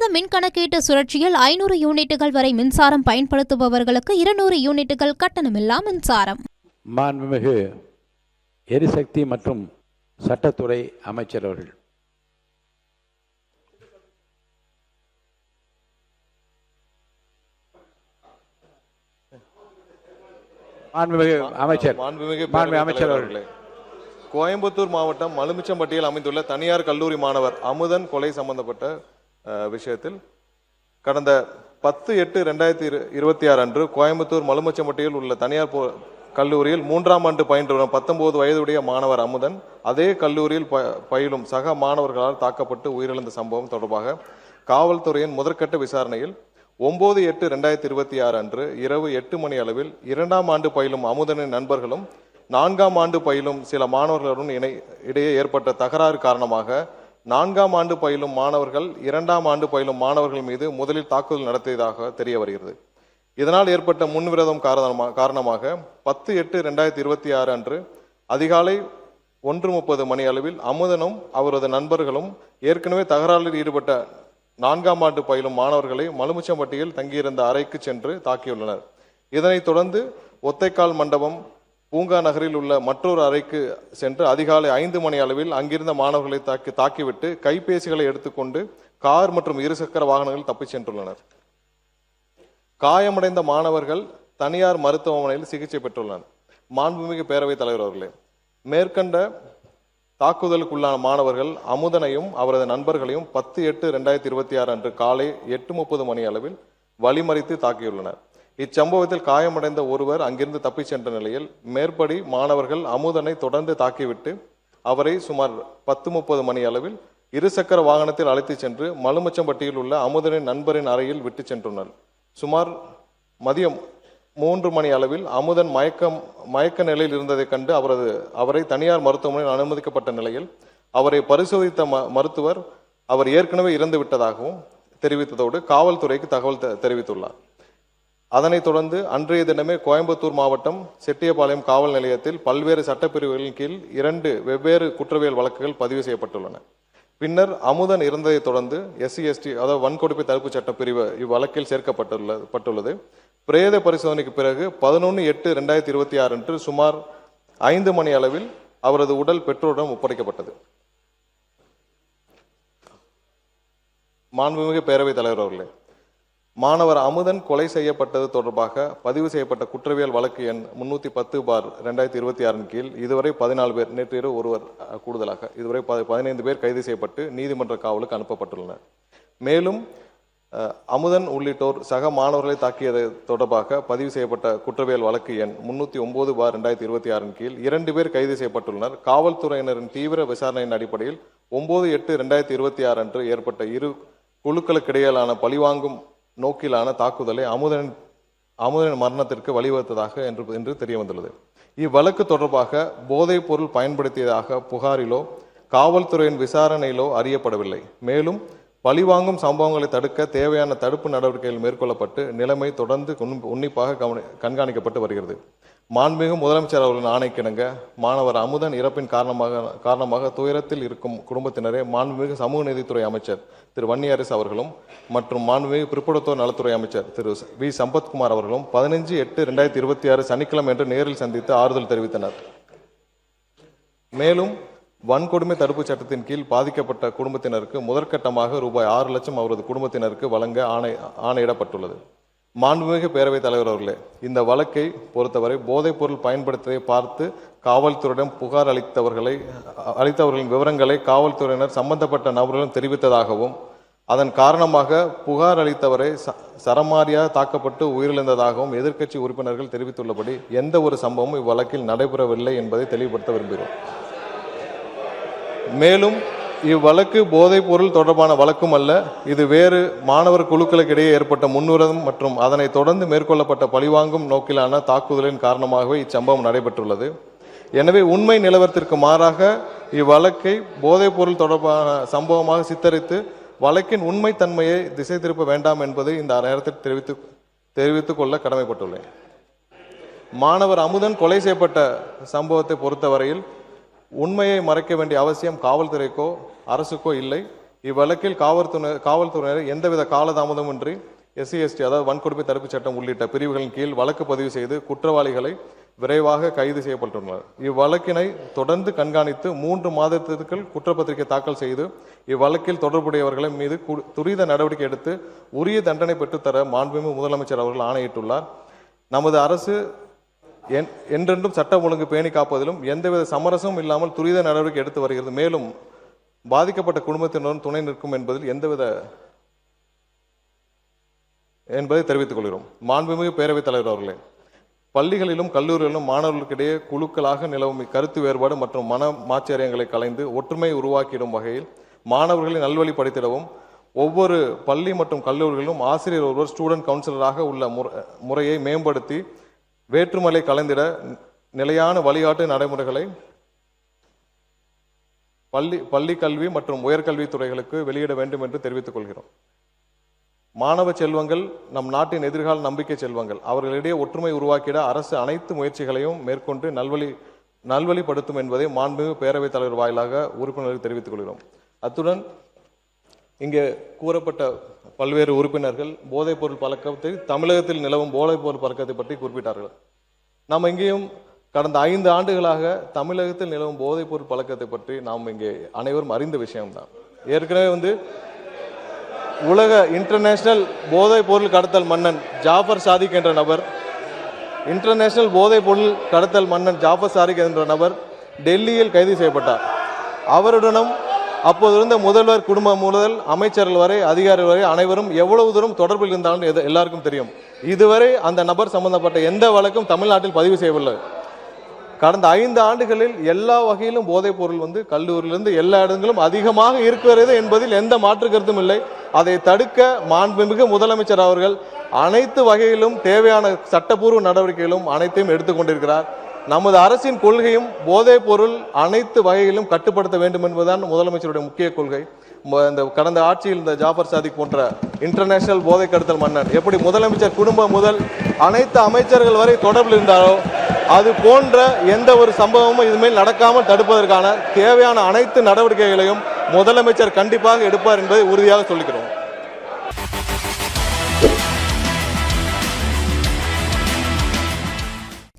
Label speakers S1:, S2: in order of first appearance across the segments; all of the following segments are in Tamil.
S1: மாத மின் கணக்கீட்டு சுழற்சியில் 500 யூனிட்டுகள் வரை மின்சாரம் பயன்படுத்துபவர்களுக்கு 200 யூனிட்டுகள் கட்டணமில்லா மின்சாரம்.
S2: மாண்புமிகு எரிசக்தி மற்றும் சட்டத்துறை அமைச்சர் அவர்கள். மாண்புமிகு அமைச்சர் அவர்களே,
S3: கோயம்புத்தூர் மாவட்டம் மலுமிச்சம்பட்டியில் அமைந்துள்ள தனியார் கல்லூரி மாணவர் அமுதன் கொலை சம்பந்தப்பட்ட விஷயத்தில் கடந்த 10/8/2026 அன்று கோயம்புத்தூர் மலுமிச்சம்பட்டியில் உள்ள தனியார் கல்லூரியில் 3ஆம் ஆண்டு பயின்று வரும் 19 வயதுடைய மாணவர் அமுதன் அதே கல்லூரியில் பயிலும் சக மாணவர்களால் தாக்கப்பட்டு உயிரிழந்த சம்பவம் தொடர்பாக காவல்துறையின் முதற்கட்ட விசாரணையில் 9/8/2026 அன்று இரவு 8 மணி அளவில் 2ஆம் ஆண்டு பயிலும் அமுதனின் நண்பர்களும் 4ஆம் ஆண்டு பயிலும் சில மாணவர்களுடன் இடையே ஏற்பட்ட தகராறு காரணமாக 4ஆம் ஆண்டு பயிலும் மாணவர்கள் 2ஆம் ஆண்டு பயிலும் மாணவர்கள் மீது முதலில் தாக்குதல் நடத்தியதாக தெரிய வருகிறது. இதனால் ஏற்பட்ட முன்விரோதம் காரணமாக 10/8/2026 அன்று அதிகாலை 1:30 மணி அளவில் அமுதனும் அவரது நண்பர்களும் ஏற்கனவே தகராறில் ஈடுபட்ட 4ஆம் ஆண்டு பயிலும் மாணவர்களை மலுமிச்சம்பட்டியில் தங்கியிருந்த அறைக்கு சென்று தாக்கியுள்ளனர். இதனைத் தொடர்ந்து ஒத்தைக்கால் மண்டபம் பூங்கா நகரில் உள்ள மற்றொரு அறைக்கு சென்று அதிகாலை 5 மணி அளவில் அங்கிருந்த மாணவர்களை தாக்கிவிட்டு கைபேசிகளை எடுத்துக்கொண்டு கார் மற்றும் இருசக்கர வாகனங்கள் தப்பிச் சென்றுள்ளனர். காயமடைந்த மாணவர்கள் தனியார் மருத்துவமனையில் சிகிச்சை பெற்றுள்ளனர். மாண்புமிகு பேரவைத் தலைவர் அவர்களே, மேற்கண்ட தாக்குதலுக்குள்ளான மாணவர்கள் அமுதனையும் அவரது நண்பர்களையும் 10/8/2026 அன்று காலை 8:30 மணி அளவில் வழிமறித்து தாக்கியுள்ளனர். இச்சம்பவத்தில் காயமடைந்த ஒருவர் அங்கிருந்து தப்பிச் சென்ற நிலையில் மேற்படி மாணவர்கள் அமுதனை தொடர்ந்து தாக்கிவிட்டு அவரை சுமார் 10:30 மணி அளவில் இருசக்கர வாகனத்தில் அழைத்து சென்று மலுமிச்சம்பட்டியில் உள்ள அமுதனின் நண்பரின் அறையில் விட்டு சென்றுள்ளனர். சுமார் மதியம் 3 மணி அளவில் அமுதன் மயக்க நிலையில் இருந்ததை கண்டு அவரை தனியார் மருத்துவமனையில் அனுமதிக்கப்பட்ட நிலையில் அவரை பரிசோதித்த மருத்துவர் அவர் ஏற்கனவே இறந்து விட்டதாகவும் தெரிவித்ததோடு காவல்துறைக்கு தகவல் தெரிவித்துள்ளார். அதனைத் தொடர்ந்து அன்றைய தினமே கோயம்புத்தூர் மாவட்டம் செட்டியபாளையம் காவல் நிலையத்தில் பல்வேறு சட்டப்பிரிவுகளின் கீழ் 2 வெவ்வேறு குற்றவியல் வழக்குகள் பதிவு செய்யப்பட்டுள்ளன. பின்னர் அமுதன் இறந்ததை தொடர்ந்து SC/ST அதாவது வன்கொடுமை தடுப்பு சட்டப்பிரிவு இவ்வழக்கில் சேர்க்கப்பட்டுள்ளது. பிரேத பரிசோதனைக்கு பிறகு 11/8/2026 அன்று சுமார் 5 மணி அளவில் அவரது உடல் பெற்றோரிடம் ஒப்படைக்கப்பட்டது. மாண்புமிகு பேரவைத் தலைவர் அவர்களே, மாணவர் அமுதன் கொலை செய்யப்பட்டது தொடர்பாக பதிவு செய்யப்பட்ட குற்றவியல் வழக்கு எண் 310/2026 கீழ் இதுவரை 14 பேர், நேற்று இரவு ஒருவர் கூடுதலாக இதுவரை 15 பேர் கைது செய்யப்பட்டு நீதிமன்ற காவலுக்கு அனுப்பப்பட்டுள்ளனர். மேலும் அமுதன் உள்ளிட்டோர் சக மாணவர்களை தாக்கியது தொடர்பாக பதிவு செய்யப்பட்ட குற்றவியல் வழக்கு எண் 309/2026 கீழ் 2 பேர் கைது செய்யப்பட்டுள்ளனர். காவல்துறையினரின் தீவிர விசாரணையின் அடிப்படையில் 9/8/2026 அன்று ஏற்பட்ட இரு குழுக்களுக்கிடையிலான பழிவாங்கும் நோக்கிலான தாக்குதலை அமுதனின் மரணத்திற்கு வழிவகுத்ததாக என்று தெரிய வந்துள்ளது. இவ்வழக்கு தொடர்பாக போதைப் பொருள் பயன்படுத்தியதாக புகாரிலோ காவல்துறையின் விசாரணையிலோ அறியப்படவில்லை. மேலும் பழிவாங்கும் சம்பவங்களை தடுக்க தேவையான தடுப்பு நடவடிக்கைகள் மேற்கொள்ளப்பட்டு நிலைமை தொடர்ந்து உன்னிப்பாக கண்காணிக்கப்பட்டு வருகிறது. மாண்புமிகு முதலமைச்சர் அவர்களின் ஆணைக்கிணங்க மாணவர் அமுதன் இறப்பின் காரணமாக துயரத்தில் இருக்கும் குடும்பத்தினரே மாண்புமிகு சமூக நீதித்துறை அமைச்சர் திரு வன்னியரசு அவர்களும் மற்றும் மாண்புமிகு பிற்படுத்தோர் நலத்துறை அமைச்சர் திரு வி சம்பத்குமார் அவர்களும் 15/8/2026 சனிக்கிழமை என்று நேரில் சந்தித்து ஆறுதல் தெரிவித்தனர். மேலும் வன்கொடுமை தடுப்பு சட்டத்தின் கீழ் பாதிக்கப்பட்ட குடும்பத்தினருக்கு முதற்கட்டமாக ரூபாய் 6 லட்சம் அவரது குடும்பத்தினருக்கு வழங்க ஆணையிடப்பட்டுள்ளது. மாண்புமிகு பேரவைத் தலைவர் அவர்களே, இந்த வழக்கை பொறுத்தவரை போதைப் பொருள் பயன்படுத்துவதை பார்த்து காவல்துறையிடம் புகார் அளித்தவர்களின் விவரங்களை காவல்துறையினர் சம்பந்தப்பட்ட நபர்களும் தெரிவித்ததாகவும் அதன் காரணமாக புகார் அளித்தவரை சரமாரியாக தாக்கப்பட்டு உயிரிழந்ததாகவும் எதிர்க்கட்சி உறுப்பினர்கள் தெரிவித்துள்ளபடி எந்த ஒரு சம்பவமும் இவ்வழக்கில் நடைபெறவில்லை என்பதை தெளிவுபடுத்த விரும்புகிறோம். மேலும் இவ்வழக்கு போதைப் பொருள் தொடர்பான வழக்கும் அல்ல, இது வேறு மாணவர் குழுக்களுக்கு இடையே ஏற்பட்ட முன்னுரிதம் மற்றும் அதனை தொடர்ந்து மேற்கொள்ளப்பட்ட பழிவாங்கும் நோக்கிலான தாக்குதலின் காரணமாகவே இச்சம்பவம் நடைபெற்றுள்ளது. எனவே உண்மை நிலவரத்திற்கு மாறாக இவ்வழக்கை போதைப் பொருள் தொடர்பான சம்பவமாக சித்தரித்து வழக்கின் உண்மைத்தன்மையை திசை திருப்ப வேண்டாம் என்பதை இந்த நேரத்தில் தெரிவித்துக் கொள்ள கடமைப்பட்டுள்ளேன். மாணவர் அமுதன் கொலை செய்யப்பட்ட சம்பவத்தை பொறுத்தவரையில் உண்மையை மறைக்க வேண்டிய அவசியம் காவல்துறைக்கோ அரசுக்கோ இல்லை. இவ்வழக்கில் காவல்துறையினர் எந்தவித காலதாமதமின்றி SC/ST அதாவது வன்கொடுமை தடுப்பு சட்டம் உள்ளிட்ட பிரிவுகளின் கீழ் வழக்கு பதிவு செய்து குற்றவாளிகளை விரைவாக கைது செய்யப்பட்டுள்ளனர். இவ்வழக்கினை தொடர்ந்து கண்காணித்து 3 மாதத்திற்குள் குற்றப்பத்திரிகை தாக்கல் செய்து இவ்வழக்கில் தொடர்புடையவர்களின் மீது துரித நடவடிக்கை எடுத்து உரிய தண்டனை பெற்றுத்தர மாண்புமிகு முதலமைச்சர் அவர்கள் ஆணையிட்டுள்ளார். நமது அரசு என்றென்றும் சட்டம் ஒழுங்கு பேணி காப்பதிலும் எந்தவித சமரசமும் இல்லாமல் துரித நடவடிக்கை எடுத்து வருகிறது. மேலும் பாதிக்கப்பட்ட குடும்பத்தினரும் துணை நிற்கும் என்பதை தெரிவித்துக் கொள்கிறோம். மாண்புமிகு பேரவைத் தலைவர் அவர்களே, பள்ளிகளிலும் கல்லூரிகளிலும் மாணவர்களுக்கிடையே குழுக்களாக நிலவும் கருத்து வேறுபாடு மற்றும் மன மாச்சரியங்களை கலைந்து ஒற்றுமை உருவாக்கிடும் வகையில் மாணவர்களை நல்வழிப்படுத்திடவும் ஒவ்வொரு பள்ளி மற்றும் கல்லூரிகளிலும் ஆசிரியர் ஒருவர் ஸ்டூடெண்ட் கவுன்சிலராக உள்ள முறையை மேம்படுத்தி வேற்றுமலை கலைந்திட நிலையான வழிகாட்டு நடைமுறைகளை பள்ளி கல்வி மற்றும் உயர்கல்வி துறைகளுக்கு வெளியிட வேண்டும் என்று தெரிவித்துக் கொள்கிறோம். மாணவ செல்வங்கள் நம் நாட்டின் எதிர்கால நம்பிக்கை செல்வங்கள். அவர்களிடையே ஒற்றுமை உருவாக்கிட அரசு அனைத்து முயற்சிகளையும் மேற்கொண்டு நல்வழிப்படுத்தும் என்பதை மாண்புமிகு பேரவைத் தலைவர் வாயிலாக உறுப்பினர்களுக்கு தெரிவித்துக் கொள்கிறோம். அத்துடன் இங்கே கூறப்பட்ட பல்வேறு உறுப்பினர்கள் போதைப் பொருள் பழக்கத்தை தமிழகத்தில் நிலவும் போதைப் பொருள் பழக்கத்தை பற்றி குறிப்பிட்டார்கள். நாம் இங்கேயும் கடந்த 5 ஆண்டுகளாக தமிழகத்தில் நிலவும் போதைப் பொருள் பழக்கத்தை பற்றி நாம் இங்கே அனைவரும் அறிந்த விஷயம்தான். ஏற்கனவே உலக இன்டர்நேஷனல் போதைப் பொருள் கடத்தல் மன்னன் ஜாஃபர் சாதிக் என்ற நபர் டெல்லியில் கைது செய்யப்பட்டார். அவருடனும் அப்போது இருந்த முதல்வர் குடும்பம் முதல் அமைச்சர்கள் வரை அதிகாரிகள் வரை அனைவரும் எவ்வளவு தூரம் தொடர்பில் இருந்தாலும் எல்லாருக்கும் தெரியும். இதுவரை அந்த நபர் சம்பந்தப்பட்ட எந்த வழக்கும் தமிழ்நாட்டில் பதிவு செய்யவில்லை. கடந்த 5 ஆண்டுகளில் எல்லா வகையிலும் போதைப் பொருள் கல்லூரியிலிருந்து எல்லா இடங்களும் அதிகமாக இருக்கிறது என்பதில் எந்த மாற்று கருத்தும் இல்லை. அதை தடுக்க மாண்புமிகு முதலமைச்சர் அவர்கள் அனைத்து வகையிலும் தேவையான சட்டப்பூர்வ நடவடிக்கைகளும் அனைத்தையும் எடுத்துக்கொண்டிருக்கிறார். நமது அரசின் கொள்கையும் போதைப் பொருள் அனைத்து வகையிலும் கட்டுப்படுத்த வேண்டும் என்பதுதான் முதலமைச்சருடைய முக்கிய கொள்கை. இந்த கடந்த ஆட்சியில் இந்த ஜாஃபர் சாதிக் போன்ற இன்டர்நேஷனல் போதை கடத்தல் மன்னன் எப்படி முதலமைச்சர் குடும்பம் முதல் அனைத்து அமைச்சர்கள் வரை தொடர்பில் இருந்தாரோ அது போன்ற எந்த ஒரு சம்பவமும் இதுமேல் நடக்காமல் தடுப்பதற்கான தேவையான அனைத்து நடவடிக்கைகளையும் முதலமைச்சர் கண்டிப்பாக எடுப்பார் என்பதை உறுதியாக சொல்லிக்கிறோம்.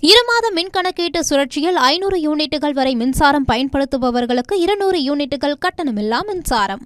S1: இருமாத மின் கணக்கீட்டு சுழற்சியில் 500 யூனிட்டுகள் வரை மின்சாரம் பயன்படுத்துபவர்களுக்கு 200 யூனிட்டுகள் கட்டணமில்லா மின்சாரம்.